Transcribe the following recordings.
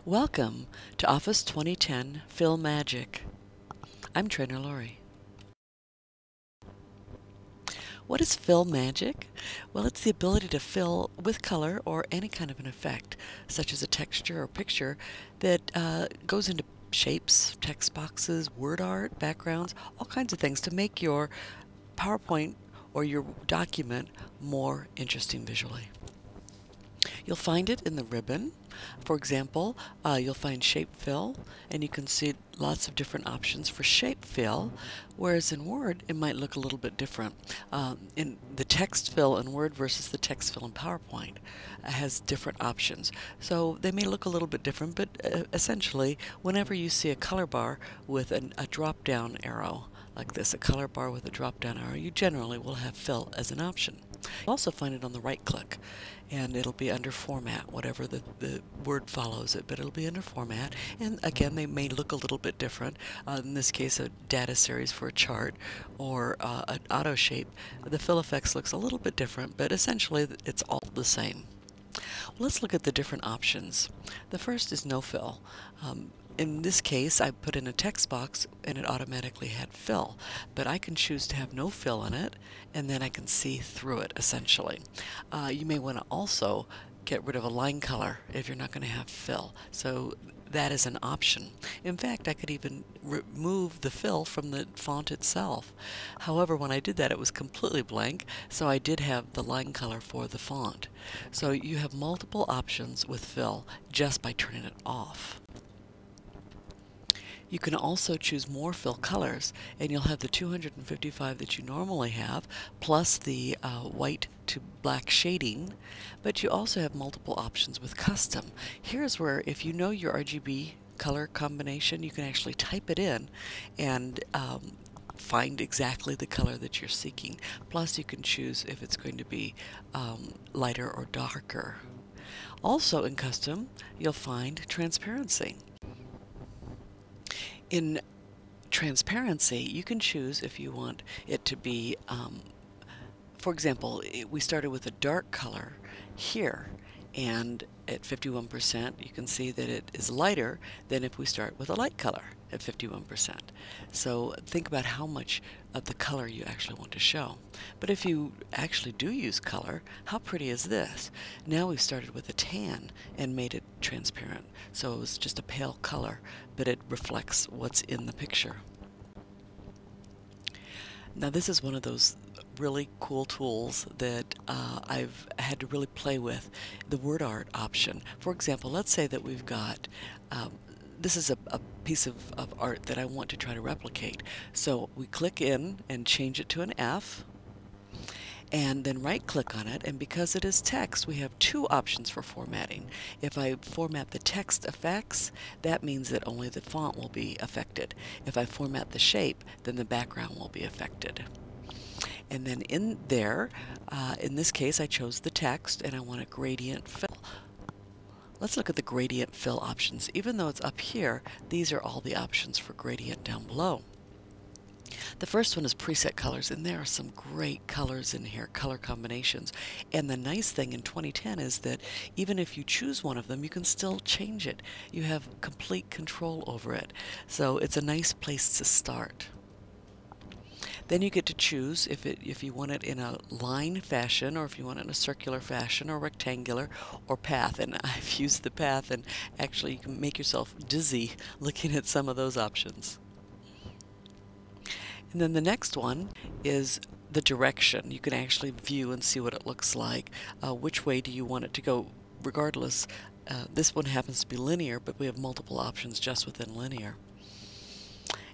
Welcome to Office 2010 Fill Magic. I'm TrainerLori. What is fill magic? Well, it's the ability to fill with color or any kind of an effect, such as a texture or picture that goes into shapes, text boxes, word art, backgrounds, all kinds of things to make your PowerPoint or your document more interesting visually. You'll find it in the ribbon. For example, you'll find shape fill, and you can see lots of different options for shape fill, whereas in Word it might look a little bit different. In the text fill in Word versus the text fill in PowerPoint has different options. So they may look a little bit different, but essentially whenever you see a color bar with a drop-down arrow, like this, a color bar with a drop-down arrow, you generally will have fill as an option. You'll also find it on the right click, and it'll be under format, whatever the word follows it, but it'll be under format. And again, they may look a little bit different. In this case, a data series for a chart or an auto shape. The fill effects looks a little bit different, but essentially it's all the same. Let's look at the different options. The first is no fill. In this case, I put in a text box and it automatically had fill, but I can choose to have no fill in it, and then I can see through it essentially. You may want to also get rid of a line color if you're not going to have fill, so that is an option. In fact, I could even remove the fill from the font itself. However, when I did that, it was completely blank, so I did have the line color for the font. So you have multiple options with fill just by turning it off. You can also choose more fill colors, and you'll have the 255 that you normally have, plus the white to black shading, but you also have multiple options with custom. Here's where, if you know your RGB color combination, you can actually type it in and find exactly the color that you're seeking. Plus you can choose if it's going to be lighter or darker. Also in custom, you'll find transparency. In transparency, you can choose if you want it to be, for example, we started with a dark color here, and at 51% you can see that it is lighter than if we start with a light color at 51%. So think about how much of the color you actually want to show. But if you actually do use color, how pretty is this? Now we've started with a tan and made it transparent. So it was just a pale color, but it reflects what's in the picture. Now this is one of those really cool tools that I've had to really play with, the WordArt option. For example, let's say that we've got this is a piece of art that I want to try to replicate. So we click in and change it to an F, and then right click on it, and because it is text, we have two options for formatting. If I format the text effects, that means that only the font will be affected. If I format the shape, then the background will be affected. And then in there, in this case I chose the text and I want a gradient fill. Let's look at the gradient fill options. Even though it's up here, these are all the options for gradient down below. The first one is preset colors, and there are some great colors in here, color combinations. And the nice thing in 2010 is that even if you choose one of them, you can still change it. You have complete control over it. So it's a nice place to start. Then you get to choose if you want it in a line fashion, or if you want it in a circular fashion, or rectangular, or path. And I've used the path, and actually you can make yourself dizzy looking at some of those options. And then the next one is the direction. You can actually view and see what it looks like. Which way do you want it to go? Regardless, this one happens to be linear, but we have multiple options just within linear.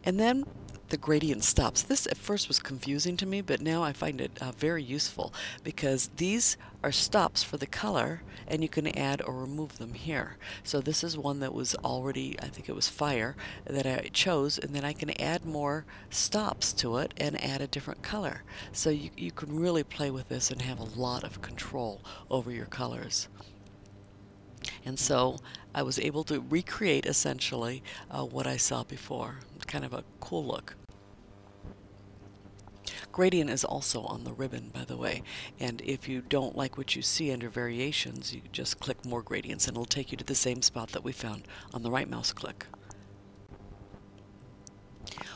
And then the gradient stops. This at first was confusing to me, but now I find it very useful, because these are stops for the color, and you can add or remove them here. So this is one that was already, I think it was fire, that I chose, and then I can add more stops to it and add a different color. So you can really play with this and have a lot of control over your colors. And so I was able to recreate essentially what I saw before. Kind of a cool look. Gradient is also on the ribbon, by the way, and if you don't like what you see under variations, you just click more gradients and it'll take you to the same spot that we found on the right mouse click.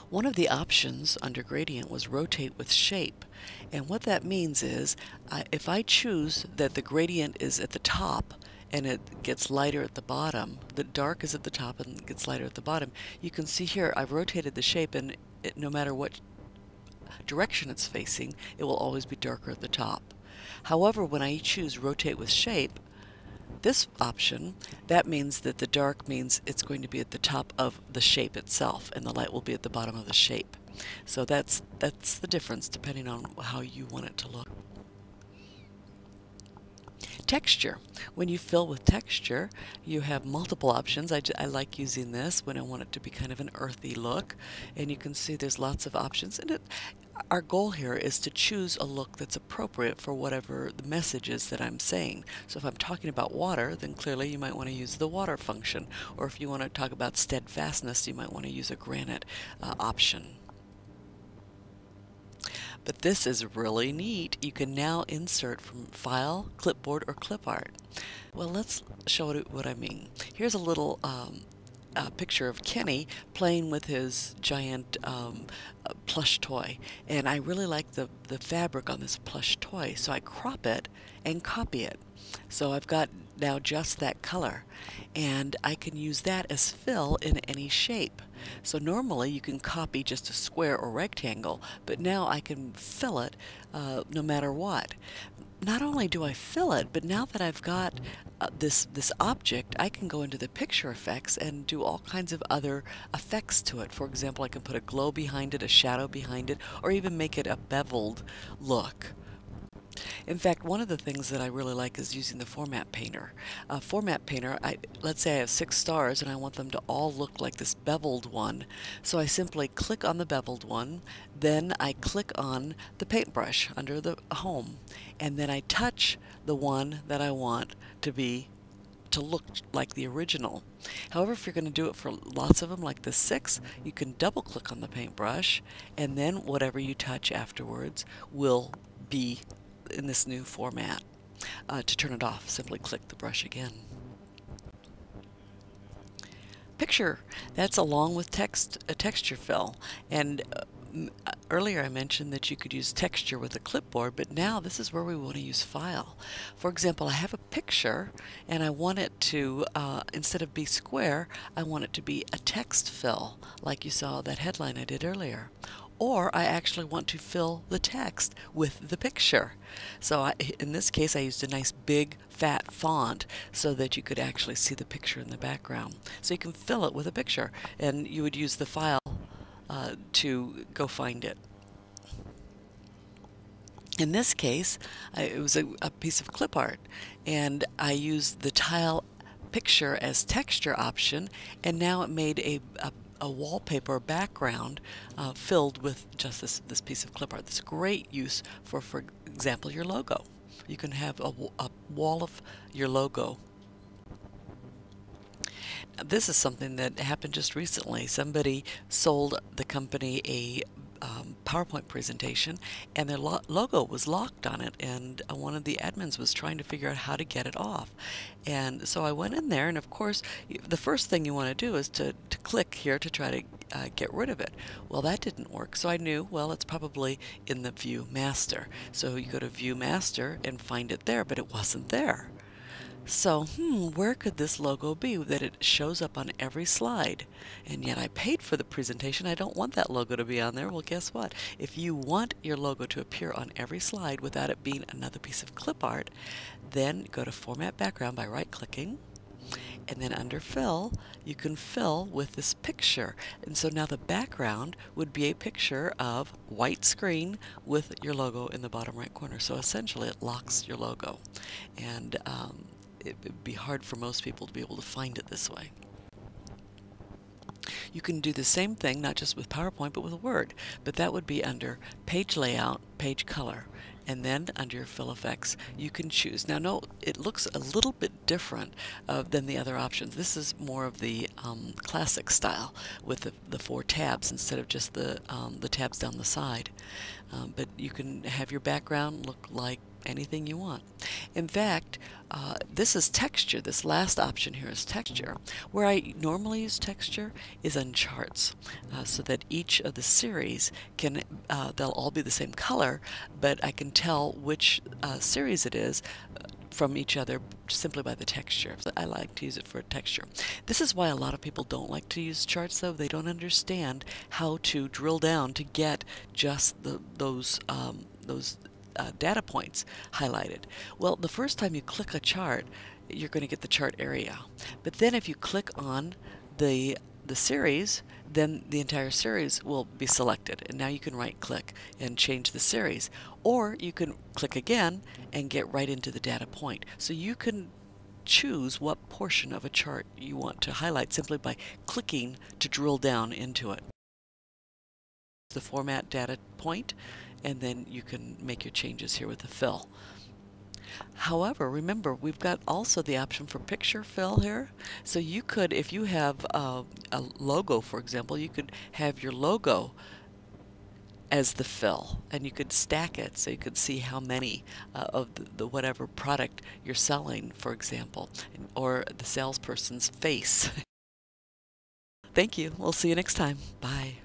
One of the options under gradient was rotate with shape, and what that means is if I choose that the gradient is at the top and it gets lighter at the bottom, the dark is at the top and it gets lighter at the bottom, you can see here I've rotated the shape, and no matter what direction it's facing, it will always be darker at the top. However, when I choose rotate with shape, this option, that means that the dark means it's going to be at the top of the shape itself and the light will be at the bottom of the shape. So that's the difference depending on how you want it to look. Texture. When you fill with texture, you have multiple options. I like using this when I want it to be kind of an earthy look, and you can see there's lots of options. And our goal here is to choose a look that's appropriate for whatever the message is that I'm saying. So if I'm talking about water, then clearly you might want to use the water function, or if you want to talk about steadfastness, you might want to use a granite option. But this is really neat. You can now insert from File, Clipboard, or Clipart. Well, let's show what I mean. Here's a little picture of Kenny playing with his giant plush toy, and I really like the fabric on this plush toy, so I crop it and copy it. So I've got now just that color, and I can use that as fill in any shape. So normally you can copy just a square or rectangle, but now I can fill it no matter what. Not only do I fill it, but now that I've got this object, I can go into the picture effects and do all kinds of other effects to it. For example, I can put a glow behind it, a shadow behind it, or even make it a beveled look. In fact, one of the things that I really like is using the Format Painter. Format Painter, let's say I have 6 stars and I want them to all look like this beveled one. So I simply click on the beveled one, then I click on the paintbrush under the home, and then I touch the one that I want to look like the original. However, if you're going to do it for lots of them, like the 6, you can double click on the paintbrush, and then whatever you touch afterwards will be in this new format. To turn it off, simply click the brush again. Picture, that's along with texture fill, and earlier I mentioned that you could use texture with a clipboard, but now this is where we want to use file. For example, I have a picture and I want it to, instead of be square, I want it to be a text fill, like you saw that headline I did earlier. Or I actually want to fill the text with the picture. So in this case I used a nice big fat font so that you could actually see the picture in the background. So you can fill it with a picture, and you would use the file to go find it. In this case, it was a piece of clip art, and I used the tile picture as texture option, and now it made a wallpaper background filled with just this piece of clip art. That's a great use for example, your logo. You can have a wall of your logo. Now, this is something that happened just recently. Somebody sold the company a PowerPoint presentation, and their logo was locked on it, and one of the admins was trying to figure out how to get it off. And so I went in there, and of course the first thing you want to do is to click here to try to get rid of it. Well, that didn't work, so I knew, well, it's probably in the View Master. So you go to View Master and find it there, but it wasn't there. So, where could this logo be that it shows up on every slide? And yet I paid for the presentation. I don't want that logo to be on there. Well, guess what? If you want your logo to appear on every slide without it being another piece of clip art, then go to Format Background by right-clicking, and then under Fill, you can fill with this picture. And so now the background would be a picture of white screen with your logo in the bottom right corner. So essentially it locks your logo. And it would be hard for most people to be able to find it this way. You can do the same thing, not just with PowerPoint, but with Word. But that would be under Page Layout, Page Color. And then under your fill effects, you can choose. Now, note it looks a little bit different than the other options. This is more of the classic style with the 4 tabs instead of just the tabs down the side. But you can have your background look like anything you want. In fact, this is texture. This last option here is texture. Where I normally use texture is on charts, so that each of the series can, they'll all be the same color, but I can tell which series it is from each other simply by the texture. I like to use it for texture. This is why a lot of people don't like to use charts, though. They don't understand how to drill down to get just those data points highlighted. Well, the first time you click a chart, you're going to get the chart area. But then if you click on the series, then the entire series will be selected, and now you can right click and change the series, or you can click again and get right into the data point. So you can choose what portion of a chart you want to highlight simply by clicking to drill down into it. The format data point, and then you can make your changes here with the fill. However, remember, we've got also the option for picture fill here. So you could, if you have a logo, for example, you could have your logo as the fill, and you could stack it so you could see how many of the whatever product you're selling, for example, or the salesperson's face. Thank you. We'll see you next time. Bye.